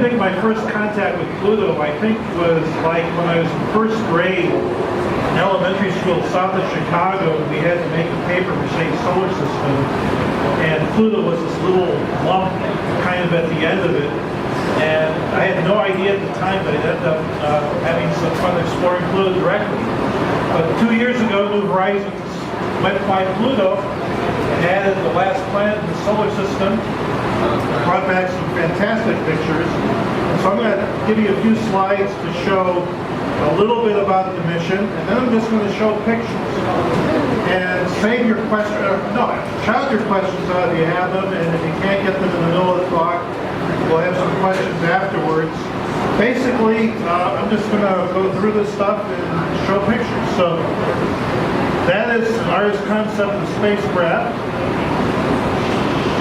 think my first contact with Pluto, I think, was like when I was in first grade in elementary school south of Chicago. We had to make a paper for saying solar system, and Pluto was this little lump kind of at the end of it. And I had no idea at the time, but I ended up having some fun exploring Pluto directly. But 2 years ago, New Horizons went by Pluto and added the last planet in the solar system, brought back some fantastic pictures. And so I'm going to give you a few slides to show a little bit about the mission, and then I'm just going to show pictures. And save your questions, shout your questions out if you have them, and if you can't get them in the middle of the talk, we'll have some questions afterwards. Basically, I'm just going to go through this stuff and show pictures. So that is our concept of spacecraft.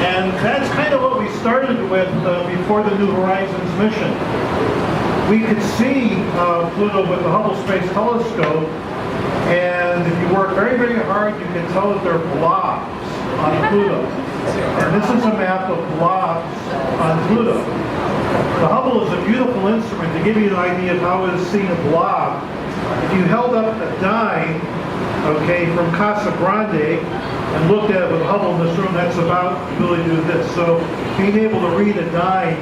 And that's kind of what we started with before the New Horizons mission. We could see Pluto with the Hubble Space Telescope, and if you work very, very hard, you can tell that there are blobs on Pluto. And this is a map of blobs on Pluto. The Hubble is a beautiful instrument. To give you an idea of how it is seeing a blob, if you held up a dime, okay, from Casa Grande, and looked at it with Hubble in this room, that's about the ability to do this. So being able to read a dime,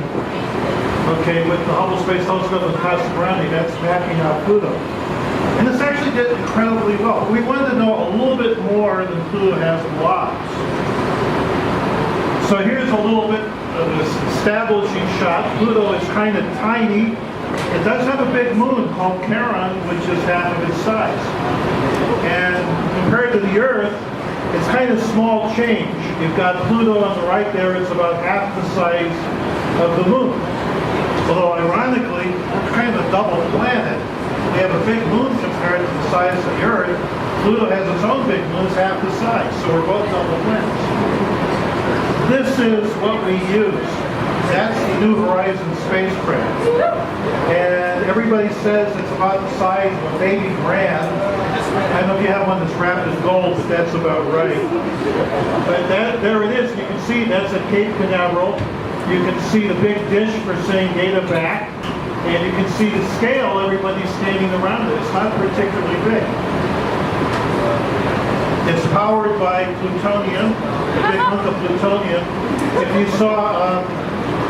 okay, with the Hubble Space Telescope and Casa Grande, that's mapping out Pluto. And this actually did incredibly well. We wanted to know a little bit more than Pluto has blobs. So here's a little bit of this establishing shot. Pluto is kind of tiny. It does have a big moon called Charon, which is half of its size. And compared to the Earth, it's kind of small change. You've got Pluto on the right there. It's about half the size of the moon. Although ironically, it's kind of a double planet. We have a big moon compared to the size of the Earth. Pluto has its own big moon. It's half the size. So we're both double planets. This is what we use. That's the New Horizons spacecraft. And everybody says it's about the size of a baby ram. I don't know if you have one that's wrapped in gold, but that's about right. But there it is. You can see that's at Cape Canaveral. You can see the big dish for saying data back. And you can see the scale, everybody's standing around it. It's not particularly big. It's powered by plutonium, a big hunk of plutonium. If you saw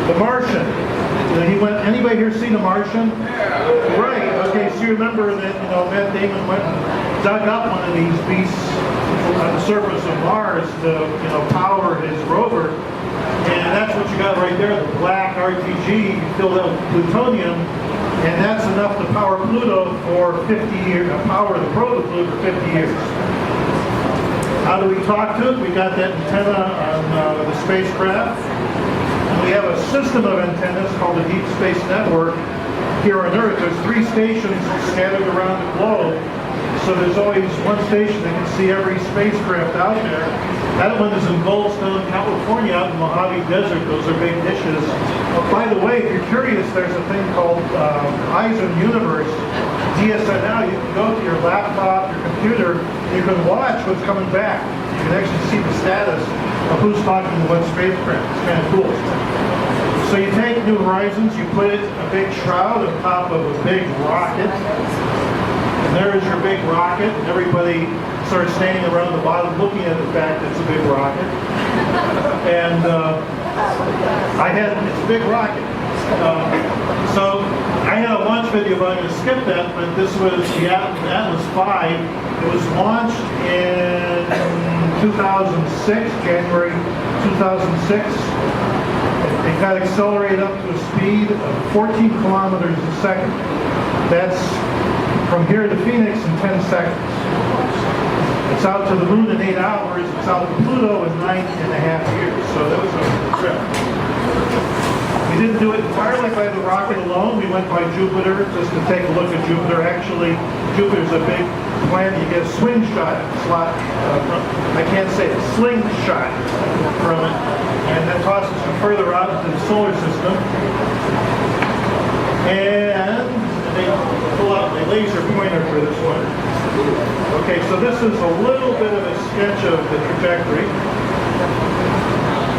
The Martian, anybody here seen The Martian? Right, okay, so you remember that, Matt Damon went and dug up one of these beasts on the surface of Mars to, power his rover. And that's what you got right there, the black RTG. You fill that with plutonium, and that's enough to power Pluto for 50 years, power the probe of Pluto for 50 years. How do we talk to it? We got that antenna on the spacecraft. And we have a system of antennas called the Deep Space Network here on Earth. There's 3 stations scattered around the globe. So there's always one station that can see every spacecraft out there. That one is in Goldstone, California, out in the Mojave Desert. Those are big dishes. By the way, if you're curious, there's a thing called Eyes of the Universe, DSNL. You can go to your laptop, your computer, and you can watch what's coming back. You can actually see the status of who's talking to what spacecraft. It's kind of cool. So you take New Horizons, you put it in a big shroud on top of a big rocket. And there's your big rocket. Everybody starts standing around the bottom looking at the fact that it's a big rocket. And it's a big rocket. So I had a launch video, but I'm going to skip that. But this was the Atlas V. It was launched in 2006, January 2006. It got accelerated up to a speed of 14 kilometers a second. That's from here to Phoenix in 10 seconds. It's out to the moon in 8 hours. It's out to Pluto in 9.5 years. So that was a trip. We didn't do it entirely by the rocket alone. We went by Jupiter just to take a look at Jupiter. Actually, Jupiter's a big planet. You get a slingshot slot I can't say it, slingshot from it. And that tosses you further out into the solar system. And they pull out the laser pointer for this one. Okay, so this is a little bit of a sketch of the trajectory.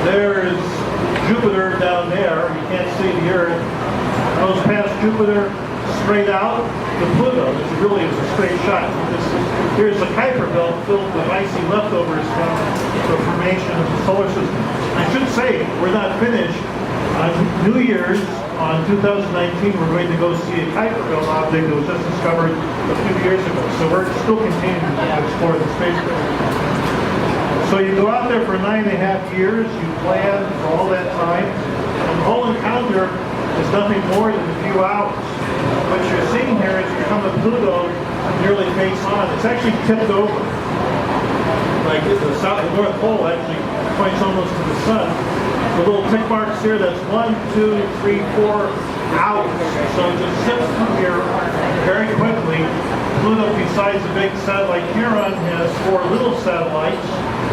There's Jupiter down there. You can't see the Earth. Goes past Jupiter, straight out to Pluto. This really is a straight shot. Here's a Kuiper belt filled with icy leftovers from the formation of the solar system. I should say, we're not finished. On New Year's, on 2019, we're going to go see a Kuiper belt object that was just discovered a few years ago. So we're still continuing to explore the space program. So you go out there for 9.5 years, you plan for all that time, and the whole encounter is nothing more than a few hours. What you're seeing here is you come to Pluto nearly face on. It's actually tipped over. Like the North Pole actually points almost to the sun. The little tick marks here, that's 1, 2, 3, 4 hours. So it just zips through here very quickly. Pluto, besides the big satellite Charon, has 4 little satellites.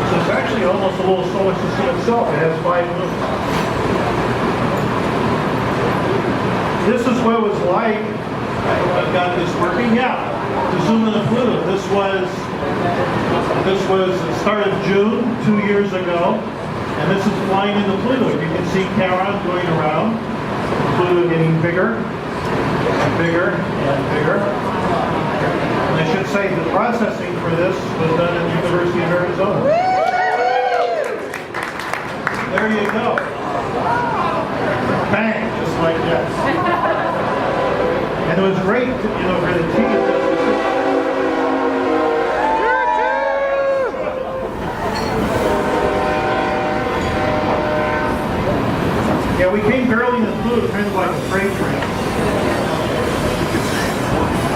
So it's actually almost a little solar system itself. It has 5 moons. This is what it was like. I've got this working. Yeah, to zoom into Pluto. This was the start of June 2 years ago, and this is flying into Pluto. You can see Charon going around. Pluto getting bigger and bigger and bigger. And I should say the processing for this was done at the University of Arizona. There you go. Bang, just like that. And it was great, for the team. Yeah, we came barely into Pluto, kind of like a freight train.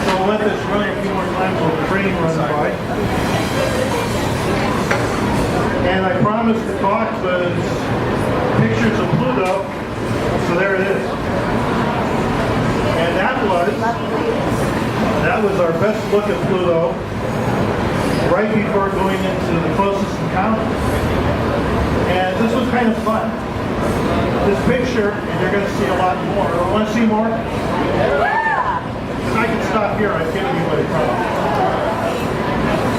So we'll let this run a few more times while the train runs by. And I promised the talk was pictures of Pluto, so there it is. And that was our best look at Pluto right before going into the closest encounter. And this was kind of fun. This picture, and you're going to see a lot more. Want to see more? Yeah! Because I can stop here. I've given you what I promised.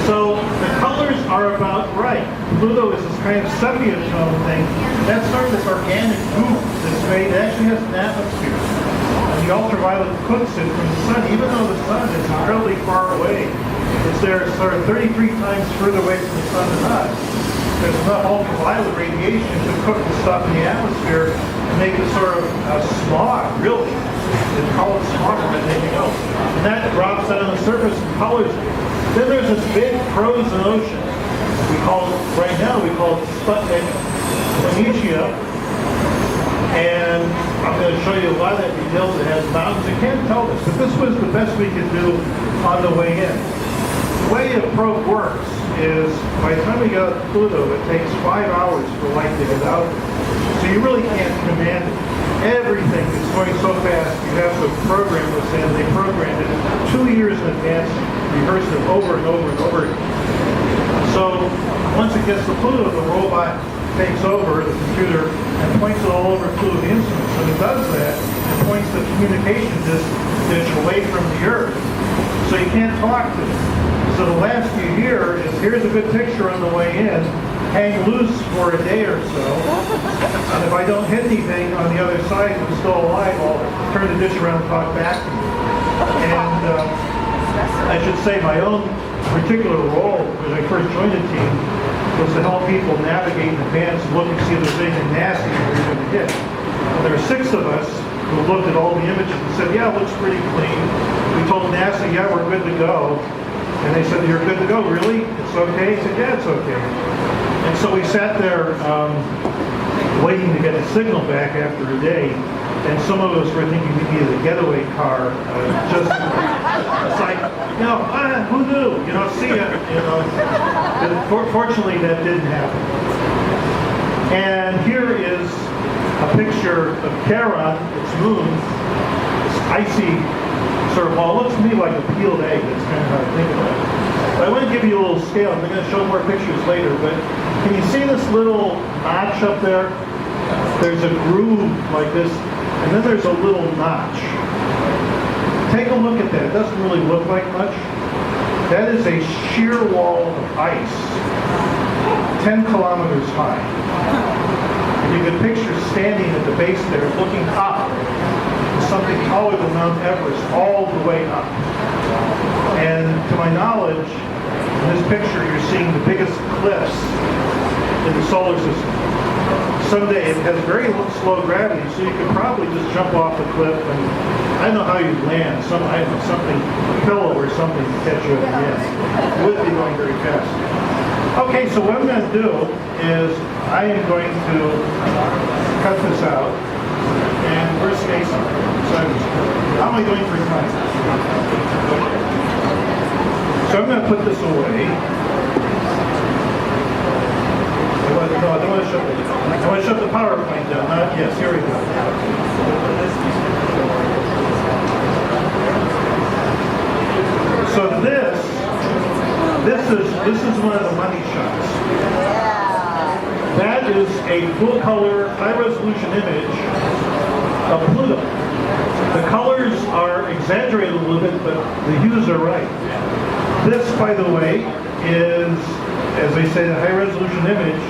So the colors are about right. Pluto is this kind of sepia tone thing. That's sort of this organic goop that's made. It actually has an atmosphere. And the ultraviolet cooks it from the sun, even though the sun is incredibly far away. It's there sort of 33 times further away from the sun than us. There's enough ultraviolet radiation to cook the stuff in the atmosphere and make it sort of smog, really. They call it smog more than anything else. And that drops out on the surface and colors it. Then there's this big frozen ocean. Right now we call it Sputnik Planitia. And I'm going to show you a lot of that details. It has mountains. You can't tell this, but this was the best we could do on the way in. The way a probe works is by the time we get out to Pluto, it takes 5 hours for light to get out. So you really can't command it. Everything is going so fast, you have to program this in. They programmed it 2 years in advance, rehearsed it over and over and over again. So once it gets to Pluto, the robot takes over the computer and points it all over Pluto the instruments. When it does that, it points the communication dish away from the Earth. So you can't talk to it. So the last you hear is, here's a good picture on the way in, hang loose for a day or so. And if I don't hit anything on the other side and I'm still alive, I'll turn the dish around and talk back to you. And I should say my own particular role when I first joined the team was to help people navigate in advance and look and see if there's anything nasty that we're going to hit. And there were 6 of us who looked at all the images and said, yeah, it looks pretty clean. We told NASA, yeah, we're good to go. And they said, you're good to go, really? It's okay? He said, yeah, it's okay. And so we sat there waiting to get a signal back after a day. And some of us were thinking we needed a getaway car. It's like, who knew? See ya. But fortunately, that didn't happen. And here is a picture of Charon, its moon, this icy sort of ball. It looks to me like a peeled egg. That's kind of how I think about it. But I want to give you a little scale. I'm going to show more pictures later. But can you see this little notch up there? There's a groove like this, and then there's a little notch. Take a look at that. It doesn't really look like much. That is a sheer wall of ice, 10 kilometers high. You can picture standing at the base there, looking up, something taller than Mount Everest, all the way up. And to my knowledge, in this picture, you're seeing the biggest cliffs in the solar system. Someday it has very slow gravity, so you could probably just jump off the cliff, and I don't know how you'd land. I don't know, something, a pillow or something to catch you at the end. It would be going very fast. Okay, so what I'm going to do is I am going to cut this out, and where's Stacy? How am I doing for time? So I'm going to put this away. No, I don't want to shut the power plant down. Yes, here we go. So this is one of the money shots. That is a full color, high resolution image of Pluto. The colors are exaggerated a little bit, but the hues are right. This, by the way, is, as I say, a high resolution image.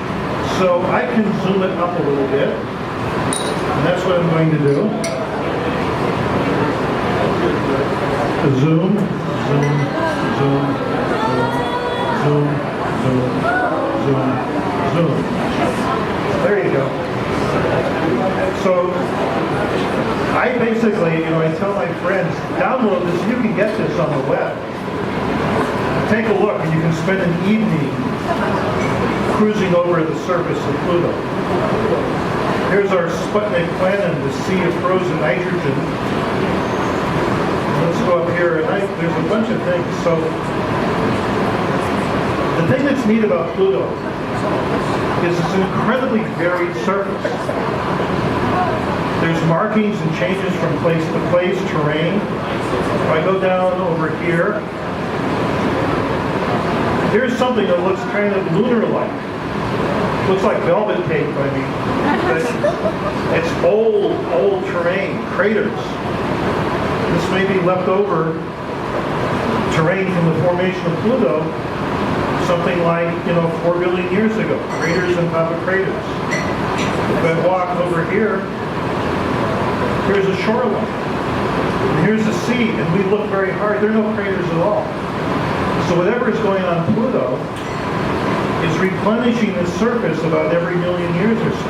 So I can zoom it up a little bit, and that's what I'm going to do. Zoom, zoom, zoom, zoom, zoom, zoom, zoom. There you go. So I basically, I tell my friends, download this. You can get this on the web. Take a look, and you can spend an evening cruising over the surface of Pluto. Here's our Sputnik planet, the sea of frozen nitrogen. Let's go up here, and there's a bunch of things. So the thing that's neat about Pluto is it's an incredibly varied surface. There's markings and changes from place to place, terrain. If I go down over here, here's something that looks kind of lunar-like. Looks like velvet cake, I mean. It's old terrain, craters. This may be leftover terrain from the formation of Pluto, something like, 4 billion years ago. Craters on top of craters. If I walk over here, here's a shoreline. And here's the sea, and we look very hard. There are no craters at all. So whatever is going on Pluto is replenishing the surface about every million years or so.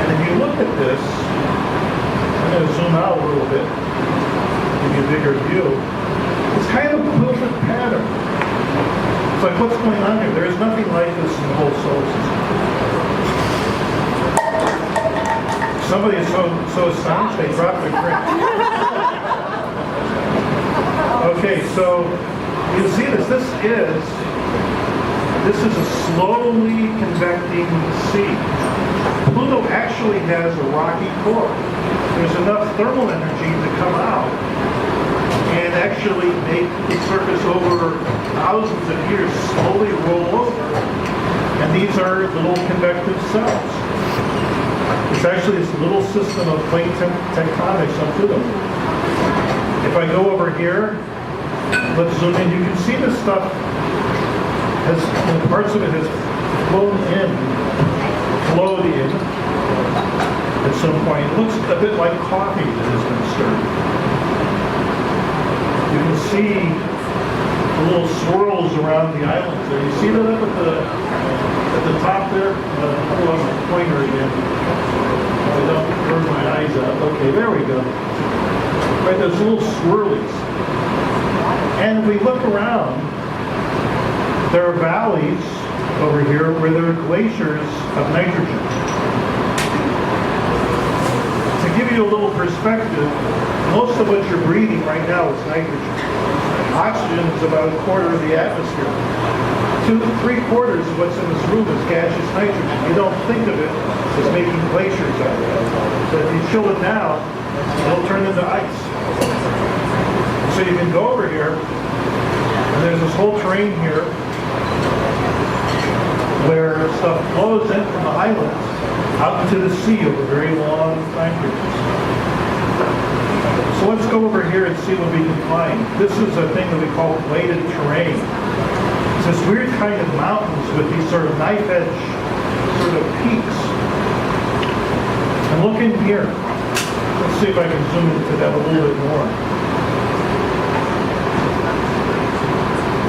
And if you look at this, I'm going to zoom out a little bit, give you a bigger view. It's kind of a quilted pattern. It's like, what's going on here? There is nothing like this in the whole solar system. Somebody is so astonished they dropped their drink. Okay, so you see this. This is a slowly convecting sea. Pluto actually has a rocky core. There's enough thermal energy to come out and actually make the surface over thousands of years slowly roll over. And these are little convective cells. It's actually this little system of plate tectonics on Pluto. If I go over here, let's zoom in. You can see this stuff parts of it has flowed in at some point. It looks a bit like coffee that has been stirred. You can see the little swirls around the islands there. You see that up at the top there? I'll pull out my pointer again. I don't burn my eyes out. Okay, there we go. Right, those little swirlies. And if we look around, there are valleys over here where there are glaciers of nitrogen. To give you a little perspective, most of what you're breathing right now is nitrogen. Oxygen is about a quarter of the atmosphere. 3/4 of what's in this room is gaseous nitrogen. You don't think of it as making glaciers out of it. But if you chill it down, it'll turn into ice. So you can go over here, and there's this whole terrain here where stuff flows in from the islands out into the sea over very long time periods. So let's go over here and see what we can find. This is a thing that we call bladed terrain. It's this weird kind of mountains with these sort of knife edge sort of peaks. And look in here. Let's see if I can zoom into that a little bit more.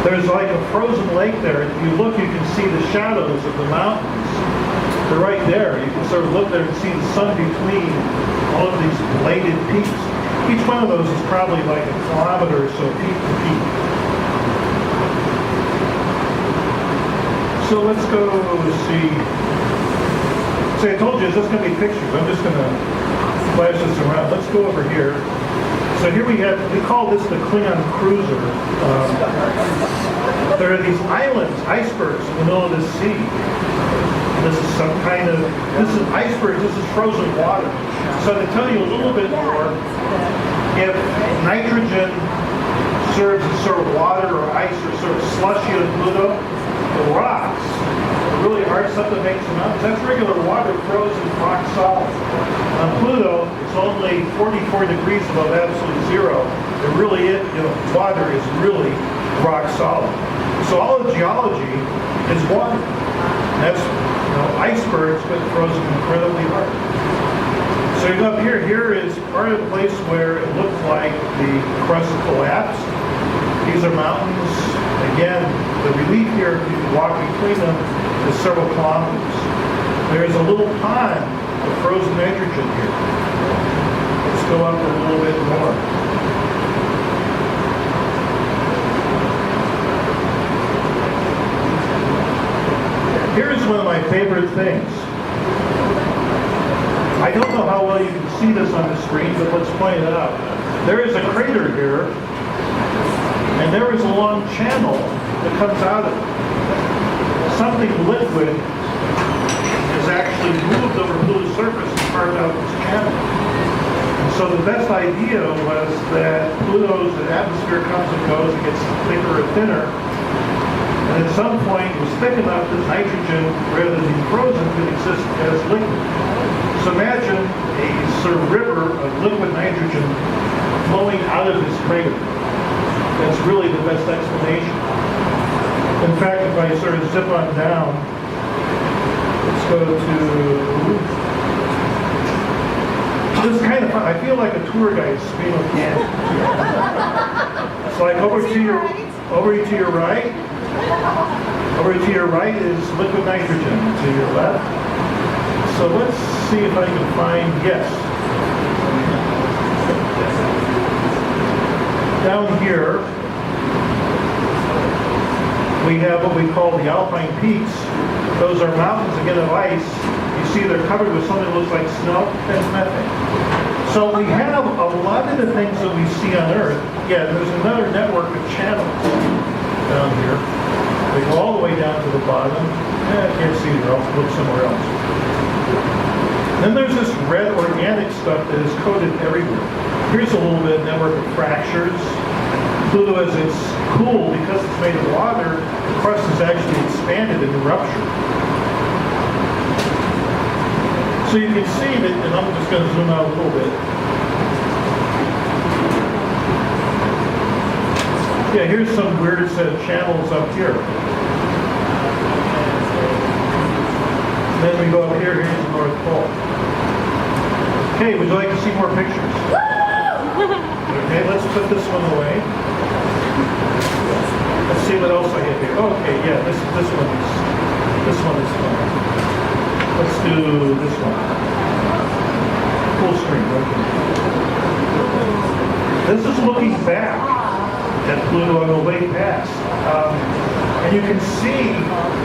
There's like a frozen lake there. If you look, you can see the shadows of the mountains. They're right there. You can sort of look there and see the sun between all of these bladed peaks. Each one of those is probably like a kilometer or so peak to peak. So let's go see. See, I told you, it's just going to be pictures. I'm just going to flash this around. Let's go over here. So here we call this the Klingon cruiser. There are these islands, icebergs in the middle of the sea. This is some kind of, this is icebergs, this is frozen water. So to tell you a little bit more, if nitrogen serves as sort of water or ice or sort of slushy on Pluto, the rocks, the really hard stuff that makes the mountains, that's regular water frozen rock solid. On Pluto, it's only 44 degrees above absolute zero. It really is, water is really rock solid. So all of geology is water. That's icebergs, but frozen incredibly hard. So you go up here. Here is part of the place where it looks like the crust collapsed. These are mountains. Again, the relief here, if you walk between them, is several kilometers. There's a little pond of frozen nitrogen here. Let's go up a little bit more. Here is one of my favorite things. I don't know how well you can see this on the screen, but let's point it out. There is a crater here, and there is a long channel that comes out of it. Something liquid is actually moved over Pluto's surface and carved out this channel. And so the best idea was that Pluto's atmosphere comes and goes, it gets thicker and thinner, and at some point it was thick enough that nitrogen, rather than being frozen, could exist as liquid. So imagine a sort of river of liquid nitrogen flowing out of this crater. That's really the best explanation. In fact, if I sort of zip on down, let's go to this kind of fun. I feel like a tour guide screaming of candy. It's like over to your right. Over to your right is liquid nitrogen. To your left. So let's see if I can find, yes. Down here, we have what we call the alpine peaks. Those are mountains, again, of ice. You see they're covered with something that looks like snow and methane. So we have a lot of the things that we see on Earth. Yeah, there's another network of channels down here. They go all the way down to the bottom. I can't see it, I'll look somewhere else. Then there's this red organic stuff that is coated everywhere. Here's a little bit of network of fractures. Pluto, as it's cool, because it's made of water, the crust is actually expanded and ruptured. So you can see that, and I'm just going to zoom out a little bit. Yeah, here's some weird set of channels up here. Then we go up here, here's the North Pole. Okay, would you like to see more pictures? Okay, let's put this one away. Let's see what else I get here. Okay, yeah, this one is fun. Let's do this one. Full screen, okay. This is looking back at Pluto on the way past. And you can see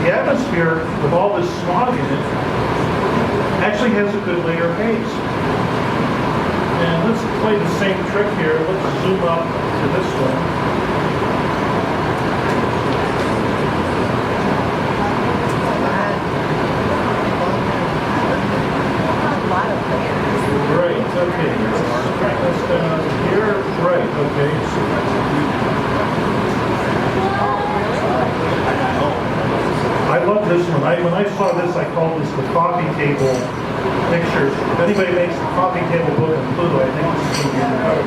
the atmosphere with all this smog in it actually has a good layer of haze. And let's play the same trick here. Let's zoom up to this one. Right, okay. Let's track this down here. Right, okay. I love this one. When I saw this, I called this the coffee table picture. If anybody makes a coffee table book on Pluto, I think this is going to be the cover.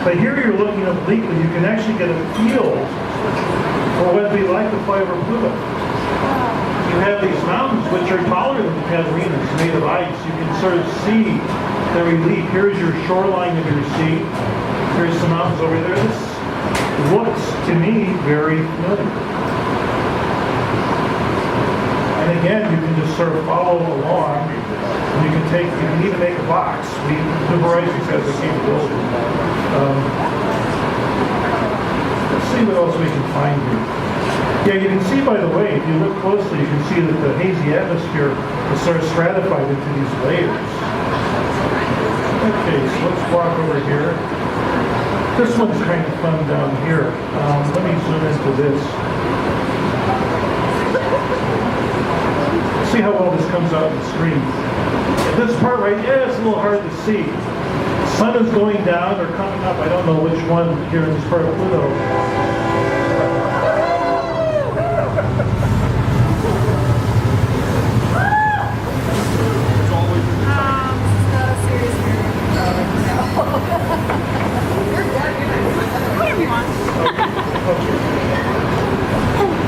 But here you're looking obliquely. You can actually get a feel for what it'd be like to fly over Pluto. You have these mountains which are taller than the Catalinas, made of ice. You can sort of see the relief. Here's your shoreline of your sea. Here's some mountains over there. This looks, to me, very familiar. And again, you can just sort of follow along. And you can even make a box. The Horizons has the capability. Let's see what else we can find here. Yeah, you can see, by the way, if you look closely, you can see that the hazy atmosphere is sort of stratified into these layers. Okay, so let's walk over here. This one's kind of fun down here. Let me zoom into this. See how well this comes out on the screen. This part right here, it's a little hard to see. The sun is going down or coming up. I don't know which one here in this part of Pluto.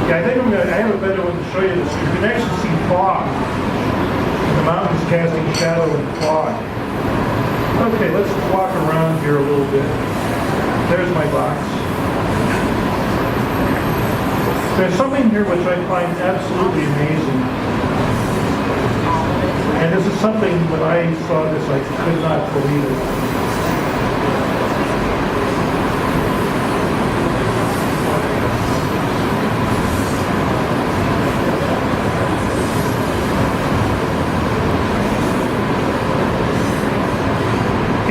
Yeah, I think I have a better one to show you this. You can actually see fog. The mountains casting shadow and fog. Okay, let's walk around here a little bit. There's my box. There's something here which I find absolutely amazing. And this is something, when I saw this, I could not believe it.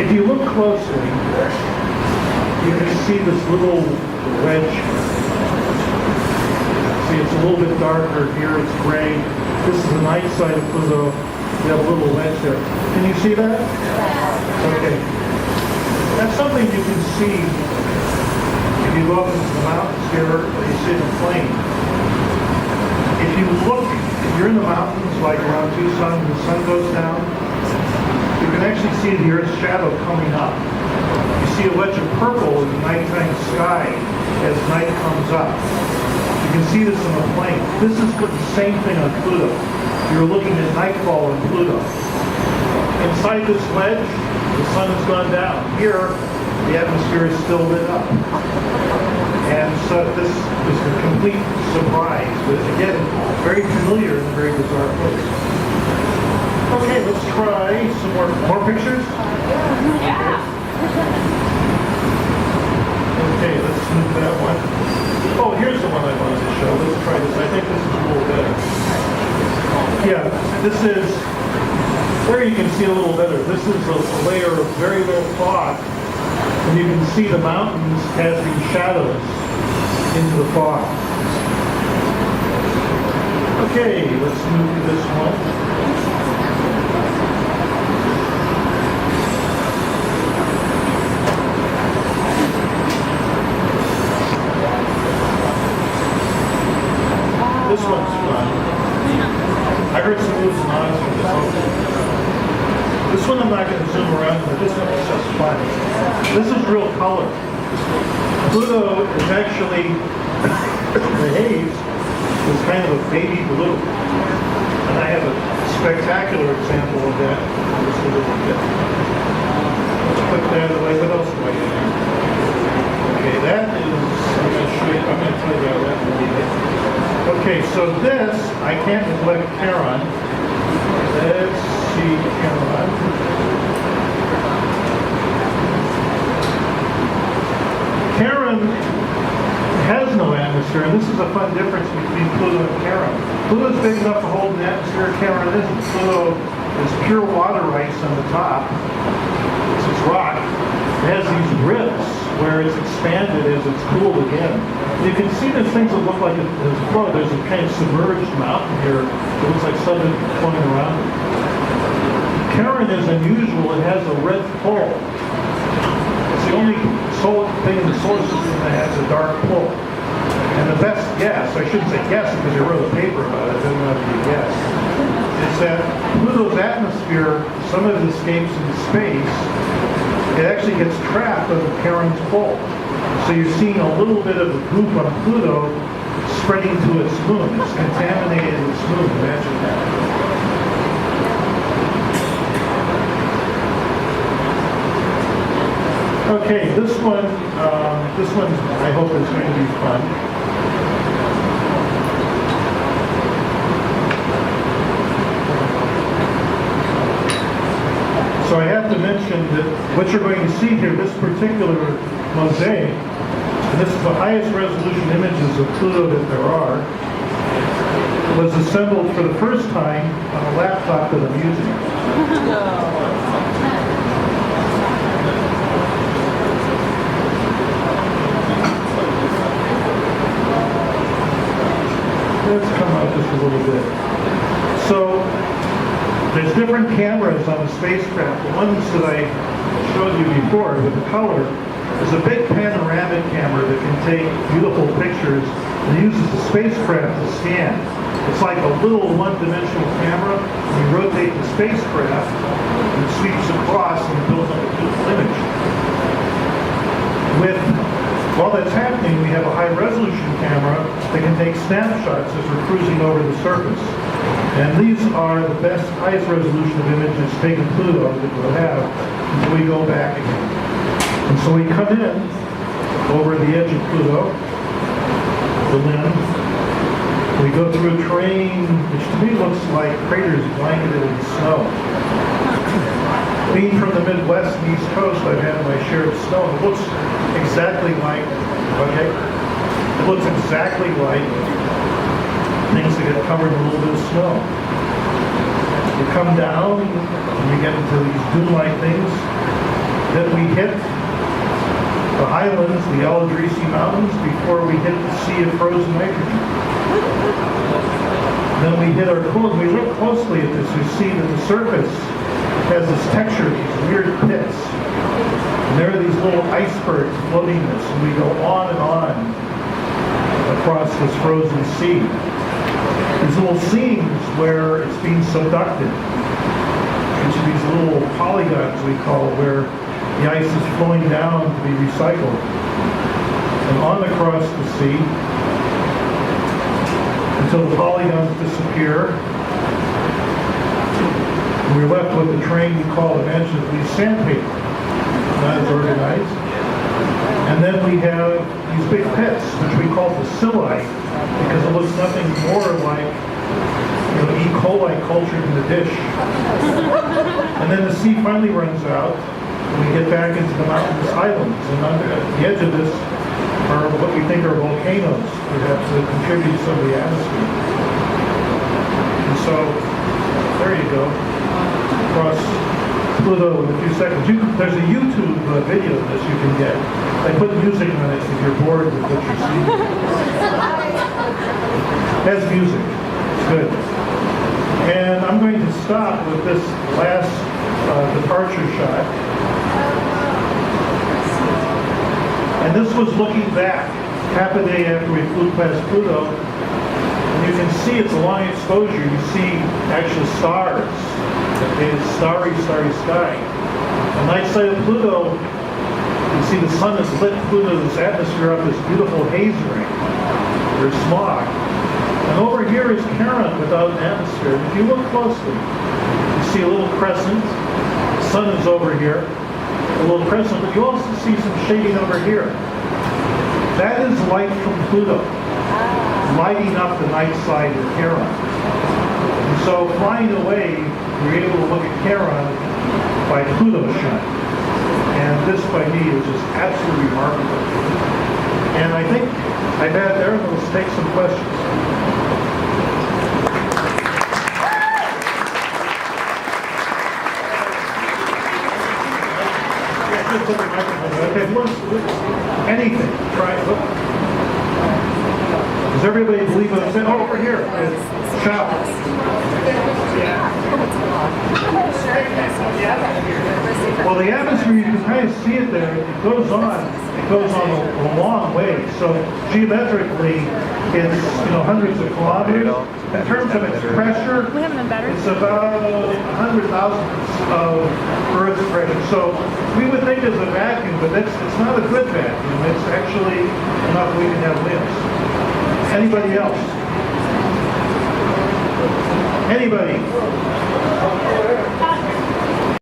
If you look closely, you can see this little wedge. See, it's a little bit darker here, it's gray. This is the night side of Pluto. You have a little wedge there. Can you see that? Okay. That's something you can see if you go up into the mountains here, or you see the plain. If you look, if you're in the mountains, like around Tucson, and the sun goes down, you can actually see the Earth's shadow coming up. You see a wedge of purple in the nighttime sky as night comes up. You can see this in the plane. This is the same thing on Pluto. You're looking at nightfall on Pluto. Inside this wedge, the sun has gone down. Here, the atmosphere is still lit up. And so this is a complete surprise. But again, very familiar and very bizarre place. Okay, let's try some more pictures. Yeah. Okay, let's move that one. Oh, here's the one I wanted to show. Let's try this. I think this is a little better. Yeah, this is, there you can see a little better. This is a layer of very low fog. And you can see the mountains casting shadows into the fog. Okay, let's move to this one. This one's fun. I heard some moves and odds from this one. This one I'm not going to zoom around, but this one is just fun. This is real color. Pluto is actually, the haze is kind of a baby blue. And I have a spectacular example of that. Just a little bit. Let's put that away. What else do I have? Okay, that is, I'm going to show you, I'm going to tell you about that in a little bit. Okay, so this, I can't neglect Charon. Let's see Charon. Charon has no atmosphere, and this is a fun difference between Pluto and Charon. Pluto's big enough to hold an atmosphere, Charon isn't. Pluto is pure water ice on the top. This is rock. It has these ribs where it's expanded as it's cooled again. You can see there's things that look like it's flow. There's a kind of submerged mountain here. It looks like something floating around. Charon is unusual. It has a red pole. It's the only thing in the solar system that has a dark pole. And the best guess, I shouldn't say guess because I wrote a paper about it, it doesn't have to be a guess, is that Pluto's atmosphere, some of it escapes into space. It actually gets trapped on the Charon's pole. So you're seeing a little bit of a goop on Pluto spreading to its moon. It's contaminated its moon. Imagine that. Okay, this one I hope is going to be fun. So I have to mention that what you're going to see here, this particular mosaic, and this is the highest resolution images of Pluto that there are, was assembled for the first time on a laptop that I'm using. Let's come out just a little bit. So there's different cameras on the spacecraft. The ones that I showed you before with the color is a big panoramic camera that can take beautiful pictures and uses the spacecraft to scan. It's like a little one-dimensional camera. You rotate the spacecraft and it sweeps across and builds up a beautiful image. While that's happening, we have a high-resolution camera that can take snapshots as we're cruising over the surface. And these are the best, highest resolution of images taken Pluto that we'll have until we go back again. And so we come in over the edge of Pluto, the limb. We go through a terrain which to me looks like craters blanketed in snow. Being from the Midwest and East Coast, I've had my share of snow. It looks exactly like, things that get covered in a little bit of snow. We come down and we get into these dune-like things. Then we hit the highlands, the Aldrisi Mountains, before we hit the sea of frozen nitrogen. Then we hit our core. We look closely at this. We see that the surface has this texture, these weird pits. And there are these little icebergs floating this, and we go on and on across this frozen sea. These little seams where it's being subducted into these little polygons, we call, where the ice is flowing down to be recycled. And on across the sea until the polygons disappear. We're left with a terrain we call imaginatively sandpaper, not as organized. And then we have these big pits, which we call bacilli, because it looks nothing more like E. coli cultured in a dish. And then the sea finally runs out, and we get back into the mountainous islands. And under the edge of this are what we think are volcanoes, perhaps, that contribute to some of the atmosphere. And so, there you go. Across Pluto in a few seconds. There's a YouTube video of this you can get. I put music on it if you're bored with what you're seeing. It has music. It's good. And I'm going to stop with this last departure shot. And this was looking back half a day after we flew past Pluto. And you can see it's a long exposure. You see actual stars. It's starry, starry sky. On the night side of Pluto, you see the sun has lit Pluto's atmosphere up this beautiful haze ring. There's smog. And over here is Charon without an atmosphere. And if you look closely, you see a little crescent. The sun is over here, a little crescent, but you also see some shading over here. That is light from Pluto, lighting up the night side of Charon. And so flying away, we're able to look at Charon by Pluto's shine. And this, by me, is just absolutely remarkable. And I think I've had there, let's take some questions. Just put the microphone. Okay, anything. Try it. Does everybody believe what I'm saying? Oh, over here. Shout. Well, the atmosphere, you can kind of see it there. It goes on a long way. So geometrically, it's hundreds of kilometers. In terms of its pressure, it's about 100,000 of Earth's pressure. So we would think it's a vacuum, but it's not a good vacuum. It's actually enough we can have winds. Anybody else? Anybody?